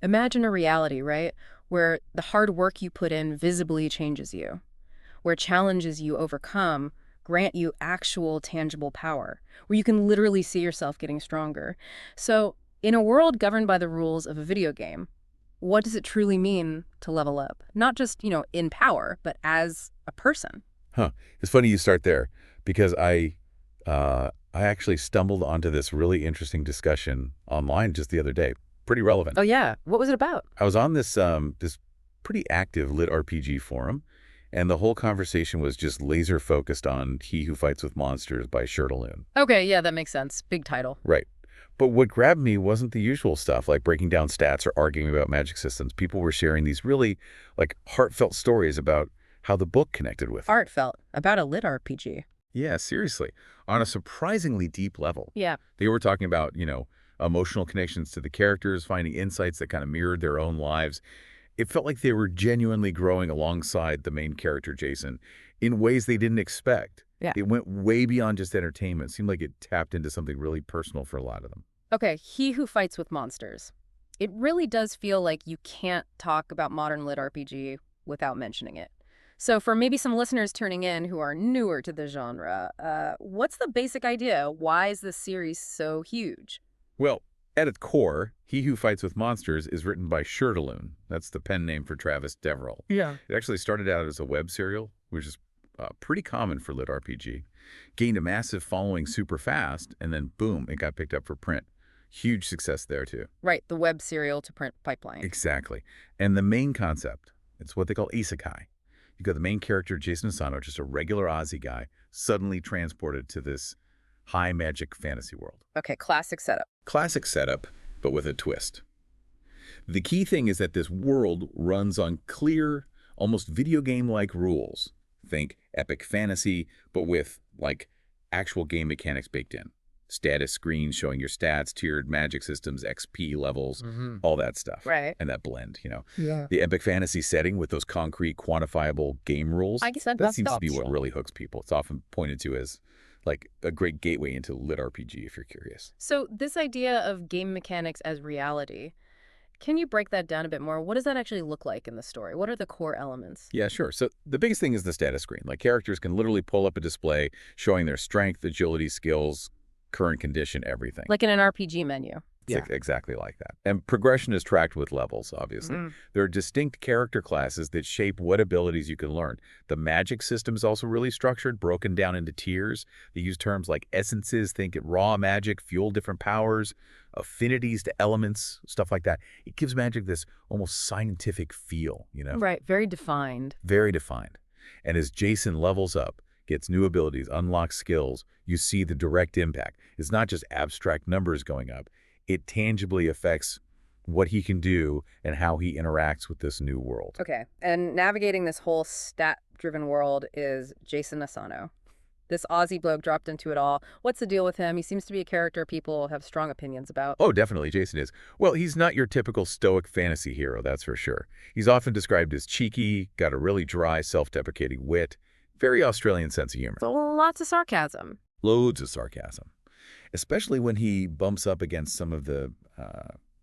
Imagine a reality, right, where the hard work you put in visibly changes you, where challenges you overcome grant you actual tangible power, where you can literally see yourself getting stronger. So, in a world governed by the rules of a video game, what does it truly mean to level up? Not just, in power, but as a person. Huh. It's funny you start there because I actually stumbled onto this really interesting discussion online just the other day. Pretty relevant. Oh, yeah. What was it about? I was on this pretty active LitRPG forum, and the whole conversation was just laser focused on He Who Fights with Monsters by Shirtaloon. Okay, yeah, that makes sense. Big title. Right. But what grabbed me wasn't the usual stuff like breaking down stats or arguing about magic systems. People were sharing these really heartfelt stories about how the book connected with them. Heartfelt. About a lit RPG. Yeah, seriously. On a surprisingly deep level. Yeah. They were talking about, emotional connections to the characters, finding insights that kind of mirrored their own lives. It felt like they were genuinely growing alongside the main character, Jason, in ways they didn't expect. Yeah. It went way beyond just entertainment. It seemed like it tapped into something really personal for a lot of them. Okay, He Who Fights with Monsters. It really does feel like you can't talk about modern lit RPG without mentioning it. So for maybe some listeners tuning in who are newer to the genre, what's the basic idea? Why is this series so huge? Well, at its core, He Who Fights with Monsters is written by Shirtaloon. That's the pen name for Travis Deverell. Yeah. It actually started out as a web serial, which is pretty common for lit RPG. Gained a massive following super fast, and then boom, it got picked up for print. Huge success there, too. Right, the web serial to print pipeline. Exactly. And the main concept, it's what they call Isekai. You got the main character, Jason Asano, just a regular Aussie guy, suddenly transported to this high magic fantasy world. Okay, classic setup. Classic setup, but with a twist. The key thing is that this world runs on clear, almost video game-like rules. Think epic fantasy, but with, actual game mechanics baked in. Status screens showing your stats, tiered magic systems, XP levels, all that stuff. Right. And that blend. Yeah. The epic fantasy setting with those concrete, quantifiable game rules, I guess that seems to be what really hooks people. It's often pointed to as a great gateway into lit RPG if you're curious. So this idea of game mechanics as reality, can you break that down a bit more? What does that actually look like in the story? What are the core elements? Yeah, sure. So the biggest thing is the status screen. Characters can literally pull up a display showing their strength, agility, skills, current condition, everything. Like in an RPG menu. It's exactly like that. And progression is tracked with levels, obviously. There are distinct character classes that shape what abilities you can learn. The magic system is also really structured, broken down into tiers. They use terms like essences, think raw magic, fuel different powers, affinities to elements, stuff like that. It gives magic this almost scientific feel, Right, very defined. Very defined. And as Jason levels up, gets new abilities, unlocks skills, you see the direct impact. It's not just abstract numbers going up. It tangibly affects what he can do and how he interacts with this new world. Okay, and navigating this whole stat-driven world is Jason Asano. This Aussie bloke dropped into it all. What's the deal with him? He seems to be a character people have strong opinions about. Oh, definitely, Jason is. Well, he's not your typical stoic fantasy hero, that's for sure. He's often described as cheeky, got a really dry, self-deprecating wit, very Australian sense of humor. So lots of sarcasm. Loads of sarcasm. Especially when he bumps up against some of the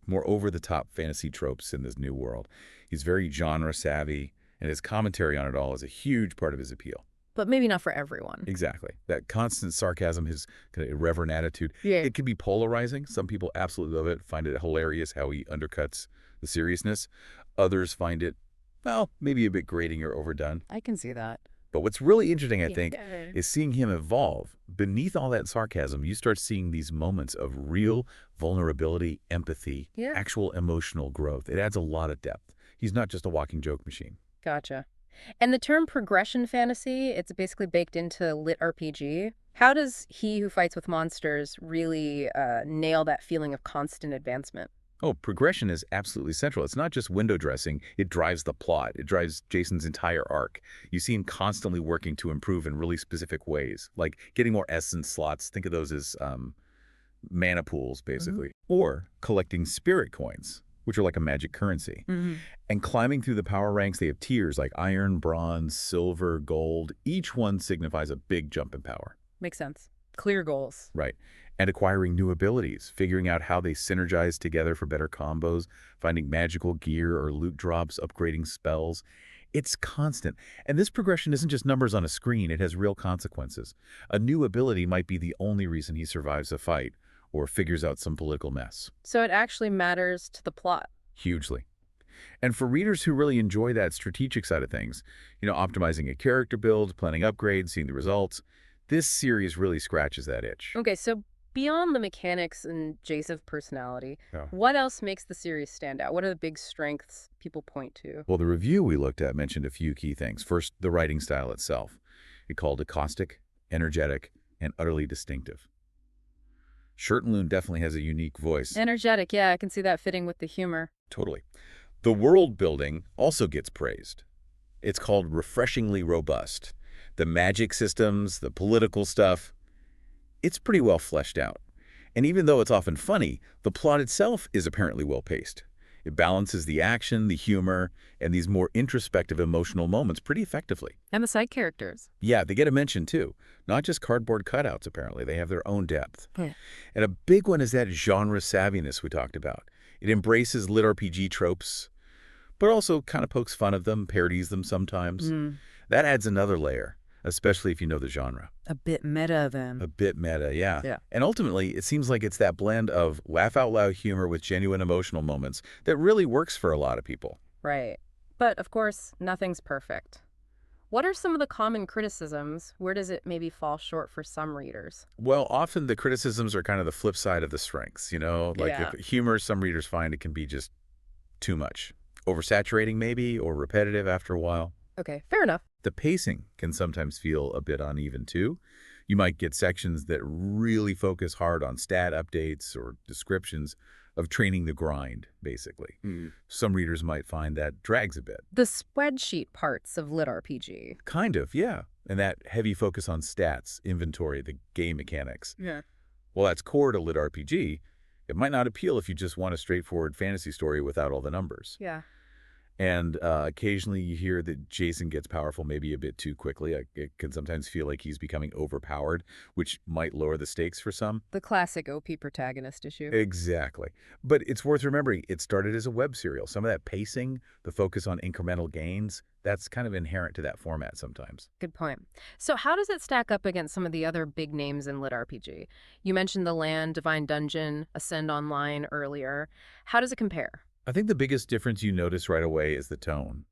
more over-the-top fantasy tropes in this new world. He's very genre-savvy, and his commentary on it all is a huge part of his appeal. But maybe not for everyone. Exactly. That constant sarcasm, his kind of irreverent attitude, Yeah. it can be polarizing. Some people absolutely love it, find it hilarious how he undercuts the seriousness. Others find it, well, maybe a bit grating or overdone. I can see that. But what's really interesting, I think, is seeing him evolve. Beneath all that sarcasm, you start seeing these moments of real vulnerability, empathy, actual emotional growth. It adds a lot of depth. He's not just a walking joke machine. Gotcha. And the term progression fantasy, it's basically baked into lit RPG. How does He Who Fights with Monsters really nail that feeling of constant advancement? Oh, progression is absolutely central. It's not just window dressing. It drives the plot. It drives Jason's entire arc. You see him constantly working to improve in really specific ways, like getting more essence slots. Think of those as mana pools, basically. Or collecting spirit coins, which are like a magic currency. And climbing through the power ranks, they have tiers like iron, bronze, silver, gold. Each one signifies a big jump in power. Makes sense. Clear goals. Right. And acquiring new abilities, figuring out how they synergize together for better combos, finding magical gear or loot drops, upgrading spells. It's constant. And this progression isn't just numbers on a screen, it has real consequences. A new ability might be the only reason he survives a fight or figures out some political mess. So it actually matters to the plot. Hugely. And for readers who really enjoy that strategic side of things, optimizing a character build, planning upgrades, seeing the results, this series really scratches that itch. Okay, so beyond the mechanics and Jason's personality, Yeah. what else makes the series stand out? What are the big strengths people point to? Well, the review we looked at mentioned a few key things. First, the writing style itself. It called it caustic, energetic, and utterly distinctive. Shirtaloon definitely has a unique voice. Energetic, yeah, I can see that fitting with the humor. Totally. The world building also gets praised. It's called refreshingly robust. The magic systems, the political stuff, it's pretty well fleshed out. And even though it's often funny, the plot itself is apparently well-paced. It balances the action, the humor, and these more introspective emotional moments pretty effectively. And the side characters. Yeah, they get a mention too. Not just cardboard cutouts, apparently. They have their own depth. Yeah. And a big one is that genre savviness we talked about. It embraces lit RPG tropes, but also kind of pokes fun of them, parodies them sometimes. That adds another layer, especially if you know the genre. A bit meta, then. A bit meta, yeah. Yeah. And ultimately, it seems like it's that blend of laugh-out-loud humor with genuine emotional moments that really works for a lot of people. Right. But, of course, nothing's perfect. What are some of the common criticisms? Where does it maybe fall short for some readers? Well, often the criticisms are kind of the flip side of the strengths, Like Yeah. if humor, some readers find it can be just too much. Oversaturating maybe, or repetitive after a while. Okay, fair enough. The pacing can sometimes feel a bit uneven too. You might get sections that really focus hard on stat updates or descriptions of training the grind, basically. Some readers might find that drags a bit. The spreadsheet parts of LitRPG. Kind of, yeah. And that heavy focus on stats, inventory, the game mechanics. Yeah. Well, that's core to LitRPG. It might not appeal if you just want a straightforward fantasy story without all the numbers. Yeah. And occasionally you hear that Jason gets powerful maybe a bit too quickly. It can sometimes feel like he's becoming overpowered, which might lower the stakes for some. The classic OP protagonist issue. Exactly. But it's worth remembering, it started as a web serial. Some of that pacing, the focus on incremental gains, that's kind of inherent to that format sometimes. Good point. So how does it stack up against some of the other big names in LitRPG? You mentioned The Land, Divine Dungeon, Ascend Online earlier. How does it compare? I think the biggest difference you notice right away is the tone.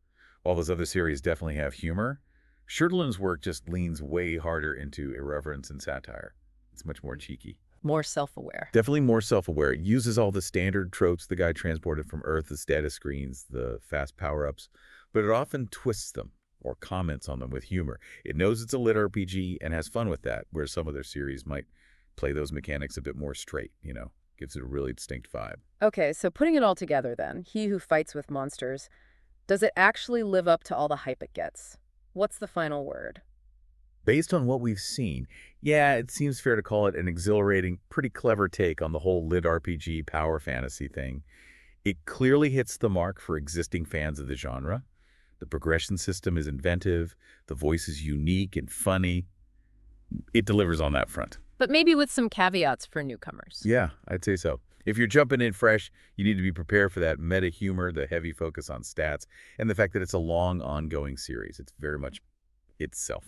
While those other series definitely have humor, Shirtaloon's work just leans way harder into irreverence and satire. It's much more cheeky. More self-aware. Definitely more self-aware. It uses all the standard tropes the guy transported from Earth, the status screens, the fast power-ups, but it often twists them or comments on them with humor. It knows it's a lit RPG and has fun with that, whereas some other series might play those mechanics a bit more straight, gives it a really distinct vibe. Okay, so putting it all together then, He Who Fights with Monsters, does it actually live up to all the hype it gets? What's the final word? Based on what we've seen, yeah, it seems fair to call it an exhilarating, pretty clever take on the whole lit RPG power fantasy thing. It clearly hits the mark for existing fans of the genre. The progression system is inventive, the voice is unique and funny. It delivers on that front. But maybe with some caveats for newcomers. Yeah, I'd say so. If you're jumping in fresh, you need to be prepared for that meta humor, the heavy focus on stats, and the fact that it's a long, ongoing series. It's very much itself,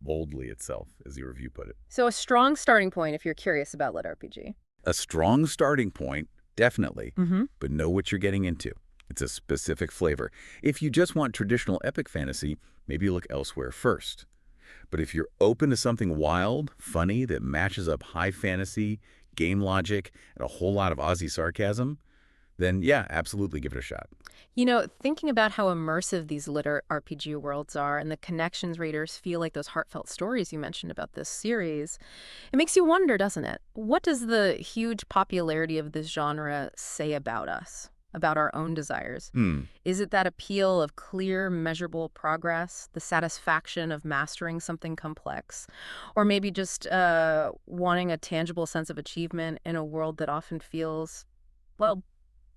boldly itself, as the review put it. So a strong starting point if you're curious about LitRPG. A strong starting point, definitely, Mm-hmm. but know what you're getting into. It's a specific flavor. If you just want traditional epic fantasy, maybe look elsewhere first. But if you're open to something wild, funny, that matches up high fantasy, game logic, and a whole lot of Aussie sarcasm, then yeah, absolutely give it a shot. You know, thinking about how immersive these LitRPG worlds are and the connections readers feel like those heartfelt stories you mentioned about this series, it makes you wonder, doesn't it? What does the huge popularity of this genre say about us? About our own desires? Is it that appeal of clear, measurable progress, the satisfaction of mastering something complex, or maybe just wanting a tangible sense of achievement in a world that often feels, well,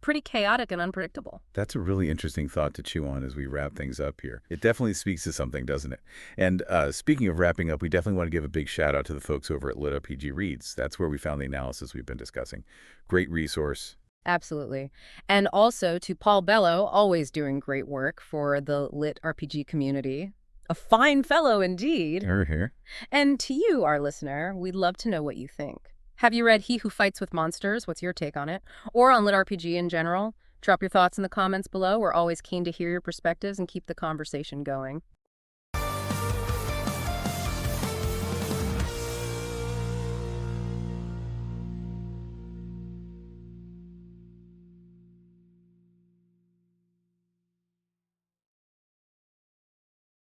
pretty chaotic and unpredictable. That's a really interesting thought to chew on as we wrap things up here. It definitely speaks to something, doesn't it? And speaking of wrapping up, we definitely want to give a big shout out to the folks over at LitRPG Reads. That's where we found the analysis we've been discussing. Great resource. Absolutely. And also to Paul Bello, always doing great work for the Lit RPG community. A fine fellow indeed. Here. And to you, our listener, we'd love to know what you think. Have you read He Who Fights with Monsters? What's your take on it? Or on Lit RPG in general? Drop your thoughts in the comments below. We're always keen to hear your perspectives and keep the conversation going.